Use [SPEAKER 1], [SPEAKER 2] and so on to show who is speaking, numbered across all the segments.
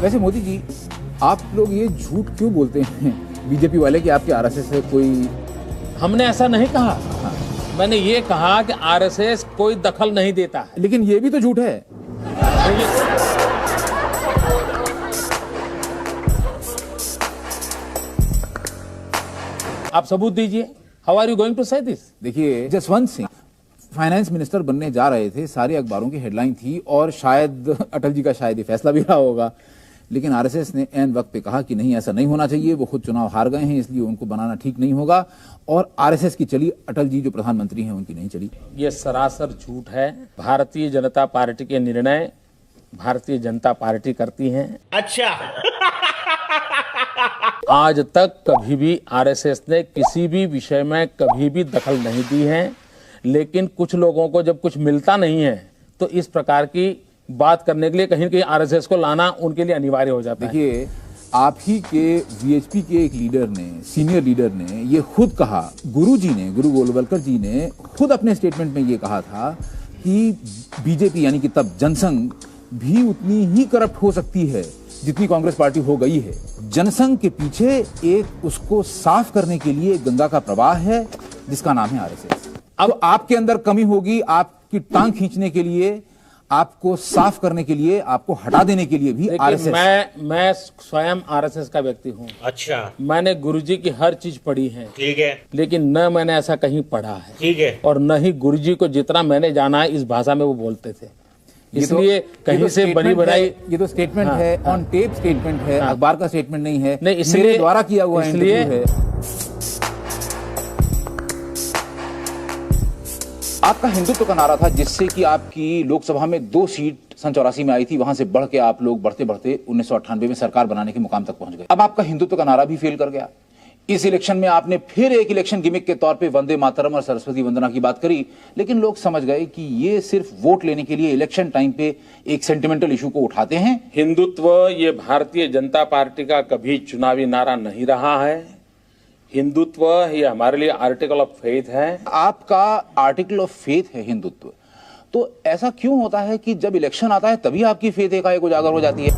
[SPEAKER 1] वैसे मोदी जी, आप लोग ये झूठ क्यों बोलते हैं बीजेपी वाले कि आपके आरएसएस से कोई?
[SPEAKER 2] हमने ऐसा नहीं कहा। मैंने ये कहा कि आरएसएस कोई दखल नहीं देता है।
[SPEAKER 1] लेकिन ये भी तो झूठ है।
[SPEAKER 2] आप सबूत दीजिए। How are you going to say this?
[SPEAKER 1] देखिए, जसवंत सिंह फाइनेंस मिनिस्टर बनने जा रहे थे, सारे अखबारों की हेडलाइन थी, और शायद अटल जी का शायद ये फैसला भी रहा होगा, लेकिन आरएसएस ने ऐन वक्त पे कहा कि नहीं, ऐसा नहीं होना चाहिए, वो खुद चुनाव हार गए हैं, इसलिए उनको बनाना ठीक नहीं होगा, और आरएसएस की चली, अटल जी जो प्रधानमंत्री हैं उनकी नहीं चली।
[SPEAKER 2] ये सरासर झूठ है। भारतीय जनता पार्टी के निर्णय भारतीय जनता पार्टी करती है।
[SPEAKER 3] अच्छा।
[SPEAKER 2] आज तक कभी भी आरएसएस ने किसी भी विषय में कभी भी दखल नहीं दी है, लेकिन कुछ लोगों को जब कुछ मिलता नहीं है तो इस प्रकार की बात करने के लिए कहीं न कहीं आरएसएस को लाना उनके लिए अनिवार्य हो जाता है।
[SPEAKER 1] देखिए, आप ही के वीएचपी के एक लीडर ने, सीनियर लीडर ने ये खुद कहा, गुरु गोलवलकर जी ने खुद अपने स्टेटमेंट में ये कहा था कि बीजेपी यानी कि तब जनसंघ भी उतनी ही करप्ट हो सकती है जितनी कांग्रेस पार्टी हो गई है। जनसंघ के पीछे एक उसको साफ करने के लिए गंगा का प्रवाह है जिसका नाम है आरएसएस। अब आपके अंदर कमी होगी, आपकी टांग खींचने के लिए, आपको साफ करने के लिए, आपको हटा देने के लिए भी आरएसएस।
[SPEAKER 2] मैं स्वयं आरएसएस का व्यक्ति हूँ।
[SPEAKER 3] अच्छा।
[SPEAKER 2] मैंने गुरुजी की हर चीज पढ़ी है।
[SPEAKER 3] ठीक है।
[SPEAKER 2] लेकिन न मैंने ऐसा कहीं पढ़ा है।
[SPEAKER 3] ठीक है।
[SPEAKER 2] और न ही गुरुजी को जितना मैंने जाना है इस भाषा में वो बोलते थे, इसलिए कहीं से बनी बनाई।
[SPEAKER 1] ये तो स्टेटमेंट है, ऑन टेप स्टेटमेंट है, अखबार का स्टेटमेंट नहीं है,
[SPEAKER 2] नहीं, इसलिए
[SPEAKER 1] मेरे द्वारा किया हुआ
[SPEAKER 2] इसलिए
[SPEAKER 1] इंटरव्यू है। आपका हिंदुत्व का नारा था जिससे कि आपकी लोकसभा में 2 सीट सन 84 में आई थी, वहां से बढ़ के आप लोग बढ़ते बढ़ते 1998 में सरकार बनाने के मुकाम तक पहुंच गए। अब आपका हिंदुत्व का नारा भी फेल कर गया। इस इलेक्शन में आपने फिर एक इलेक्शन गिमिक के तौर पे वंदे मातरम और सरस्वती वंदना की बात करी, लेकिन लोग समझ गए कि ये सिर्फ वोट लेने के लिए इलेक्शन टाइम पे एक सेंटिमेंटल इशू को उठाते हैं।
[SPEAKER 2] हिंदुत्व ये भारतीय जनता पार्टी का कभी चुनावी नारा नहीं रहा है। हिंदुत्व ये हमारे लिए आर्टिकल ऑफ फेथ है।
[SPEAKER 1] आपका आर्टिकल ऑफ फेथ है हिंदुत्व। तो ऐसा क्यों होता है कि जब इलेक्शन आता है तभी आपकी फेथ एकाएक उजागर हो जाती है?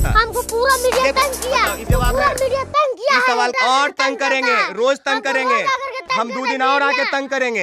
[SPEAKER 4] हमको पूरा मीडिया तंग किया, पूरा मीडिया तंग किया है।
[SPEAKER 5] सवाल और तंग करेंगे, रोज तंग करेंगे, हम 2 दिन और आके तंग करेंगे।